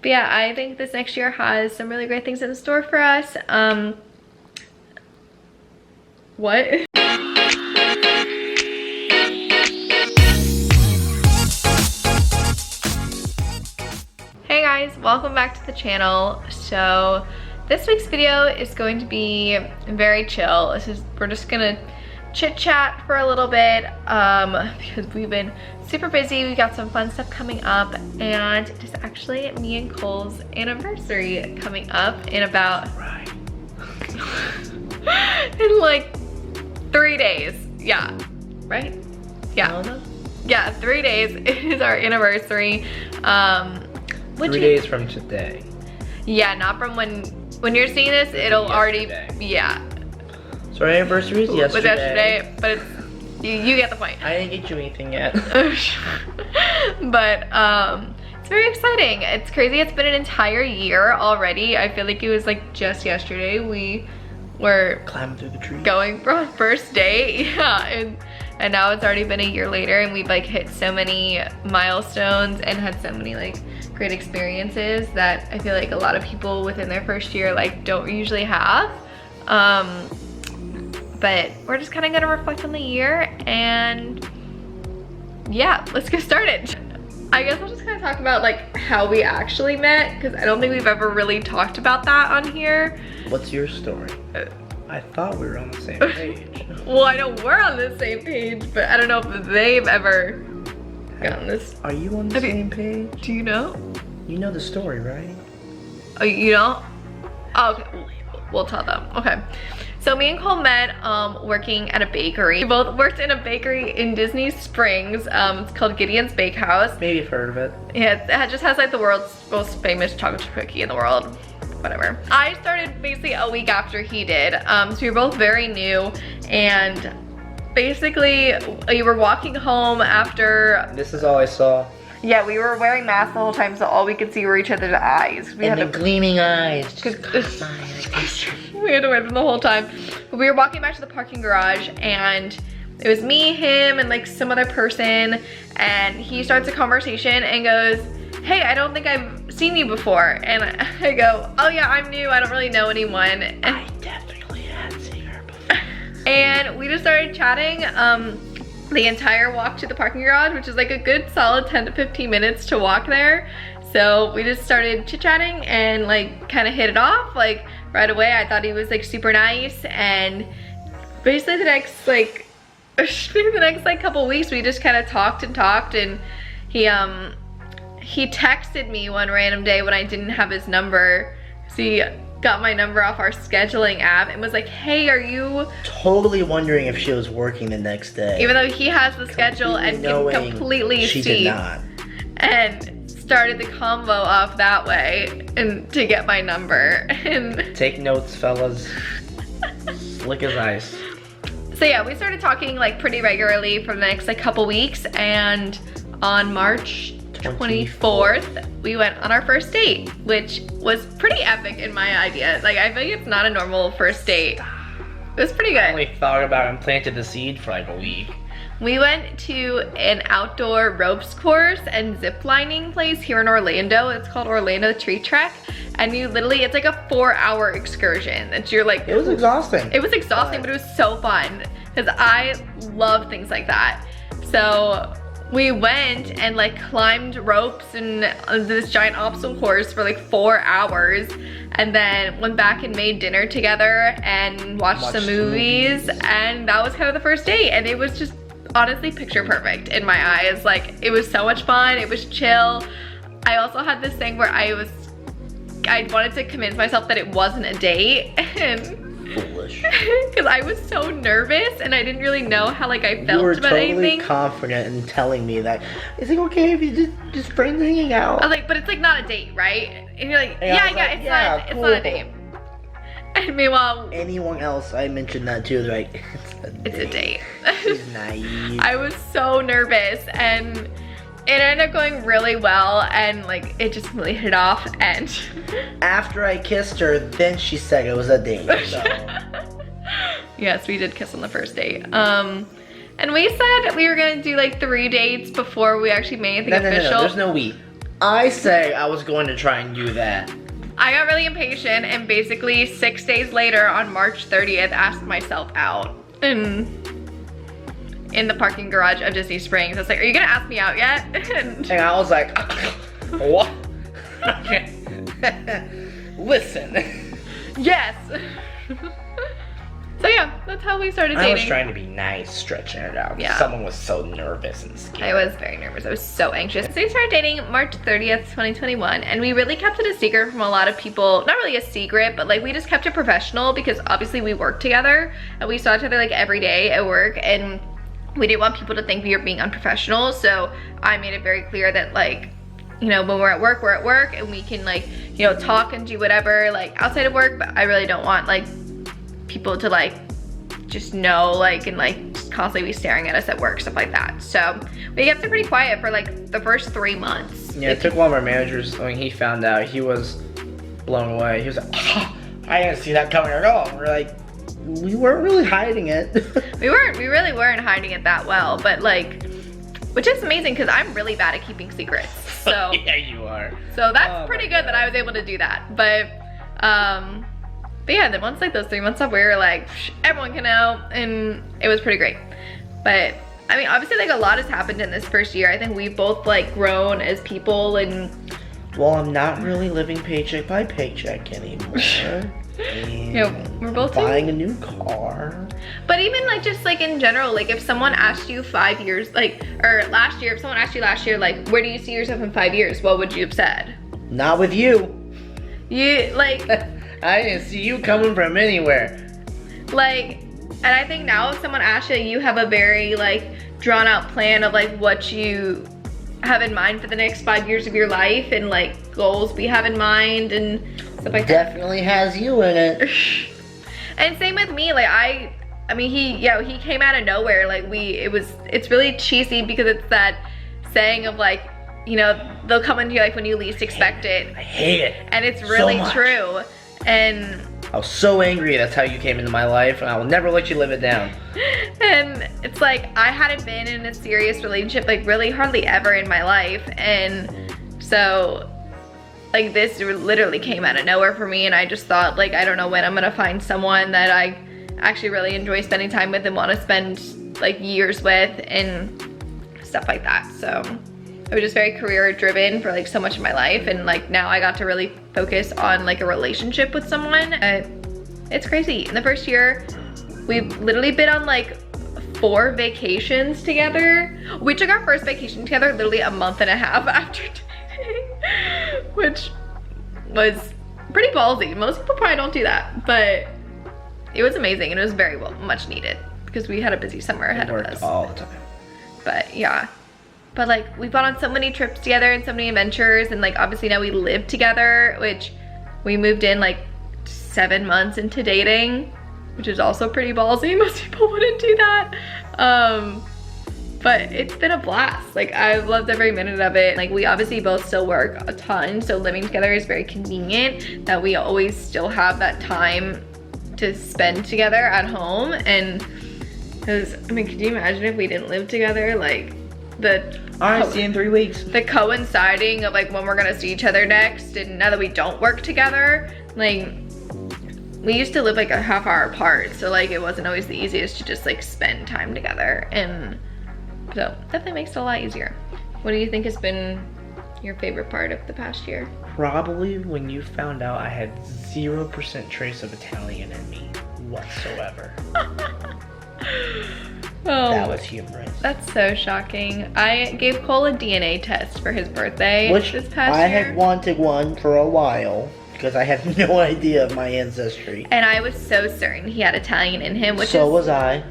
But yeah, I think this next year has some really great things in store for us. What? Hey guys, welcome back to the channel. So this week's video is going to be very chill. We're just gonna chit chat for a little bit because we've been super busy. We got some fun stuff coming up, and it is actually me and Cole's anniversary coming up in about in like 3 days. Yeah, right? Yeah. Yeah, 3 days. It is our anniversary. 3 days from today. Yeah, not from when you're seeing this, it'll yesterday. Already, yeah. So our anniversary is yesterday. It was yesterday, but it's, you get the point. I didn't get you anything yet. But it's very exciting. It's crazy. It's been an entire year already. I feel like it was like just yesterday we were climbing through the trees, going for our first date. Yeah, and now it's already been a year later, and we've like hit so many milestones and had so many like great experiences that I feel like a lot of people within their first year like don't usually have. But we're just kind of gonna reflect on the year, and yeah, let's get started. I guess I'll just kind of talk about like how we actually met, because I don't think we've ever really talked about that on here. What's your story? I thought we were on the same page. Well, I know we're on the same page, but I don't know if they've ever gotten this. Are you on the same page? Do you know? You know the story, right? Oh, you don't? Oh, okay. We'll tell them. Okay. So me and Cole met working at a bakery. We both worked in a bakery in Disney Springs. It's called Gideon's Bakehouse. Maybe you've heard of it. Yeah, it just has like the world's most famous chocolate chip cookie in the world. Whatever. I started basically a week after he did. So we were both very new, and basically we were walking home after. This is all I saw. Yeah, we were wearing masks the whole time, so all we could see were each other's eyes. We had the gleaming eyes. We had to wear them the whole time. But we were walking back to the parking garage, and it was me, him, and like some other person, and he starts a conversation and goes, "Hey, I don't think I've seen you before." And I go, "Oh yeah, I'm new, I don't really know anyone." And I definitely had seen her before. And we just started chatting the entire walk to the parking garage, which is like a good solid 10 to 15 minutes to walk there. So we just started chit-chatting and like kind of hit it off like right away. I thought he was like super nice, and basically the next like couple weeks we just kind of talked, and he texted me one random day when I didn't have his number. So he got my number off our scheduling app and was like, "Hey, are you..." Totally wondering if she was working the next day. Even though he has the schedule and can completely she see. Did not. And started the combo off that way and to get my number. And take notes, fellas. Slick as ice. So yeah, we started talking like pretty regularly for the next like couple weeks, and on March 24th, we went on our first date, which was pretty epic in my idea. Like, I think it's not a normal first date. It was pretty good. I only thought about and planted the seed for like a week. We went to an outdoor ropes course and zip lining place here in Orlando. It's called Orlando Tree Trek. And you literally, it's like a 4-hour excursion that you're like... It was exhausting. It was exhausting, but it was so fun because I love things like that. So we went and like climbed ropes and this giant obstacle course for like 4 hours, and then went back and made dinner together and watched some movies, and that was kind of the first date. And it was just honestly picture perfect in my eyes. Like, it was so much fun. It was chill. I also had this thing where I wanted to convince myself that it wasn't a date, and foolish. Because I was so nervous and I didn't really know how like I felt about anything. You were totally confident in telling me that, is it okay if you just friends hanging out? I was like, but it's like not a date, right? And you're like, yeah, it's not a date. And meanwhile, anyone else I mentioned that to, they're like, it's a date. She's naive. I was so nervous, and it ended up going really well, and like it just really hit off. And after I kissed her, then she said it was a date. So. Yes, we did kiss on the first date. And we said we were gonna do like 3 dates before we actually made anything official. No, there's no we. I say I was going to try and do that. I got really impatient and basically 6 days later on March 30th asked myself out in the parking garage of Disney Springs. I was like, are you gonna ask me out yet? And I was like, what? Listen. Yes. So yeah, that's how we started dating. I was trying to be nice, stretching it out. Yeah. Someone was so nervous and scared. I was very nervous. I was so anxious. So we started dating March 30th, 2021, and we really kept it a secret from a lot of people. Not really a secret, but like we just kept it professional because obviously we worked together and we saw each other like every day at work, and we didn't want people to think we were being unprofessional. So I made it very clear that like, you know, when we're at work and we can like, you know, talk and do whatever like outside of work, but I really don't want like people to like just know like and like just constantly be staring at us at work, stuff like that. So we kept it pretty quiet for like the first 3 months. Yeah, it took one of our managers, when he found out, he was blown away. He was like, oh, I didn't see that coming at all. We're like, we weren't really hiding it. we really weren't hiding it that well, but like, which is amazing because I'm really bad at keeping secrets. So yeah, you are. So that's pretty good that I was able to do that. But yeah, then once like those 3 months up, we were like, everyone can know, and it was pretty great. But I mean, obviously like a lot has happened in this first year. I think we've both like grown as people, and well, I'm not really living paycheck by paycheck anymore. Yeah, we're both buying a new car. But even like just like in general, like if someone asked you 5 years, like, or last year, if someone asked you last year, like, where do you see yourself in 5 years? What would you have said? Not with you. You like I didn't see you coming from anywhere. Like, and I think now if someone asks you, you have a very like drawn out plan of like what you have in mind for the next 5 years of your life and like goals we have in mind and stuff like that. Definitely has you in it. And same with me, like I mean he came out of nowhere. Like it's really cheesy because it's that saying of like, you know, they'll come into your life when you least expect it. I hate it. And it's really so true. And I was so angry that's how you came into my life, and I will never let you live it down. And it's like I hadn't been in a serious relationship like really hardly ever in my life, and so like this literally came out of nowhere for me, and I just thought like I don't know when I'm gonna find someone that I actually really enjoy spending time with and want to spend like years with and stuff like that. So I was just very career driven for like so much of my life, and like now I got to really focus on like a relationship with someone. It's crazy. In the first year, we've literally been on like 4 vacations together. We took our first vacation together literally a month and a half after dating, which was pretty ballsy. Most people probably don't do that, but it was amazing and it was very much needed because we had a busy summer ahead of us. All the time. But yeah. But like we've gone on so many trips together and so many adventures, and like obviously now we live together, which we moved in like 7 months into dating, which is also pretty ballsy. Most people wouldn't do that. But it's been a blast. Like I've loved every minute of it. Like we obviously both still work a ton, so living together is very convenient that we always still have that time to spend together at home. And because I mean, could you imagine if we didn't live together? Like Alright, see you in 3 weeks. The coinciding of like when we're gonna see each other next, and now that we don't work together, like we used to live like a half hour apart, so like it wasn't always the easiest to just like spend time together, and so definitely makes it a lot easier. What do you think has been your favorite part of the past year? Probably when you found out I had 0% trace of Italian in me whatsoever. Oh, that was humorous. That's so shocking. I gave Cole a DNA test for his birthday this past I year. had wanted one for a while because I had no idea of my ancestry. And I was so certain he had Italian in him, which so was I.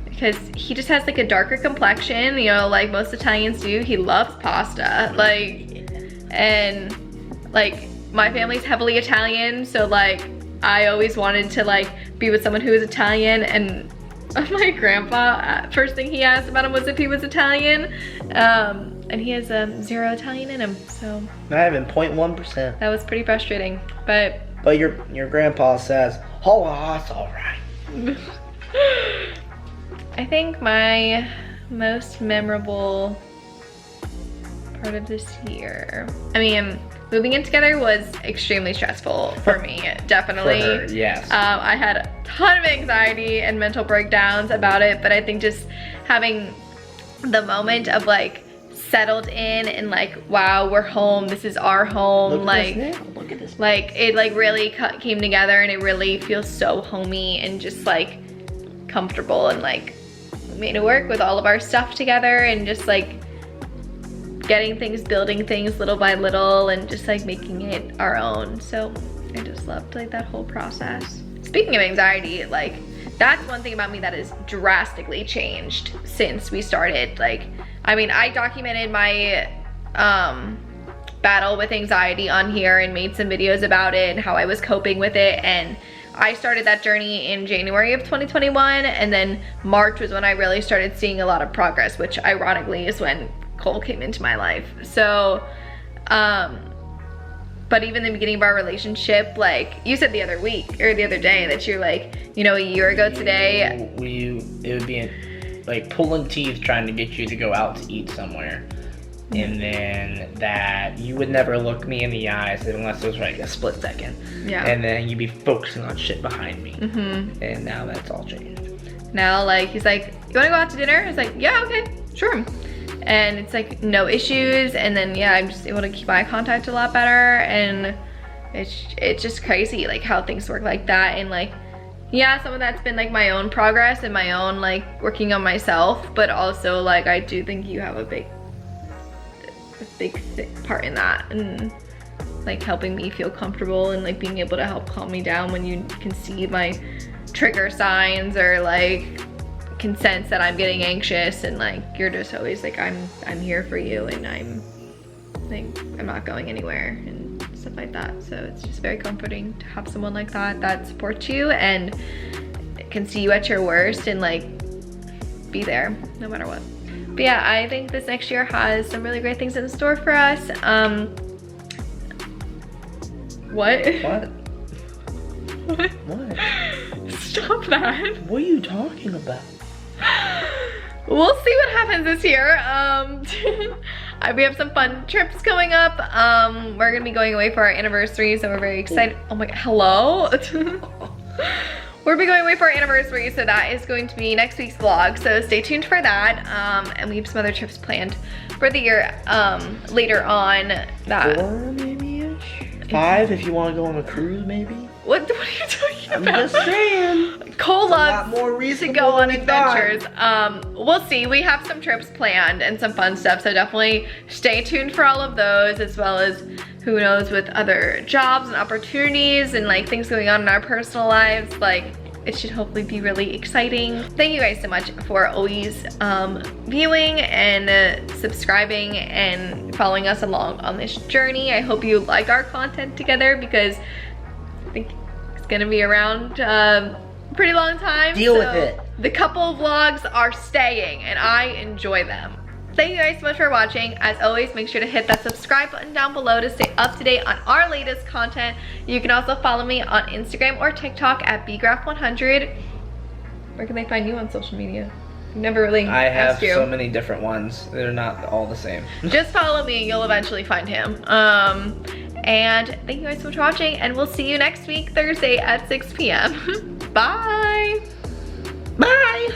Because he just has like a darker complexion, you know, like most Italians do. He loves pasta, like, and like my family's heavily Italian, so like I always wanted to like be with someone who is Italian. And my grandpa, first thing he asked about him was if he was Italian, and he has 0 Italian in him, so Not even 0.1%. that was pretty frustrating. But your grandpa says, oh, that's all right. I think my most memorable part of this year? I mean, moving in together was extremely stressful for me, definitely. For her, yes. I had a ton of anxiety and mental breakdowns about it, but I think just having the moment of like settled in and like, wow, we're home, this is our home. Look like, at this now. Look at this. like it like really came together, and it really feels so homey and just like comfortable, and like we made it work with all of our stuff together, and just like getting things, building things little by little, and just like making it our own. So I just loved like that whole process. Speaking of anxiety, like that's one thing about me that has drastically changed since we started. Like, I mean, I documented my battle with anxiety on here and made some videos about it and how I was coping with it, and I started that journey in January of 2021, and then March was when I really started seeing a lot of progress, which ironically is when Cole came into my life. So, but even the beginning of our relationship, like you said the other week or the other day that you're like, you know, a year ago today. It would be like pulling teeth trying to get you to go out to eat somewhere. And then that you would never look me in the eyes unless it was like a split second. Yeah. And then you'd be focusing on shit behind me. And now that's all changed. Now, like, he's like, you wanna go out to dinner? I was like, yeah, okay, sure. And it's like no issues, and then yeah, I'm just able to keep eye contact a lot better, and it's just crazy like how things work like that. And like, yeah, some of that's been like my own progress and my own like working on myself, but also like I do think you have a big part in that, and like helping me feel comfortable and like being able to help calm me down when you can see my trigger signs or like can sense that I'm getting anxious, and like you're just always like, I'm here for you, and I'm not going anywhere and stuff like that. So it's just very comforting to have someone like that supports you and can see you at your worst and like be there no matter what. But yeah, I think this next year has some really great things in store for us. What? What? Stop that. What are you talking about? We'll see what happens this year. We have some fun trips coming up. We're gonna be going away for our anniversary, so we're very excited. Oh my god, hello? We're be going away for our anniversary, so that is going to be next week's vlog, so stay tuned for that. And we have some other trips planned for the year later on. That 4 maybe-ish? 5 if you want to go on a cruise maybe? What are you talking about? I'm just saying. Cole loves more to go on adventures. We'll see. We have some trips planned and some fun stuff, so definitely stay tuned for all of those, as well as who knows with other jobs and opportunities and like things going on in our personal lives. Like, it should hopefully be really exciting. Thank you guys so much for always viewing and subscribing and following us along on this journey. I hope you like our content together, because I think it's gonna be around a pretty long time. Deal with it. The couple vlogs are staying, and I enjoy them. Thank you guys so much for watching. As always, make sure to hit that subscribe button down below to stay up to date on our latest content. You can also follow me on Instagram or TikTok at bgraf100. Where can they find you on social media? I've never really asked you. I have so many different ones. They're not all the same. Just follow me and you'll eventually find him. And thank you guys so much for watching, and we'll see you next week, Thursday at 6 p.m. Bye. Bye.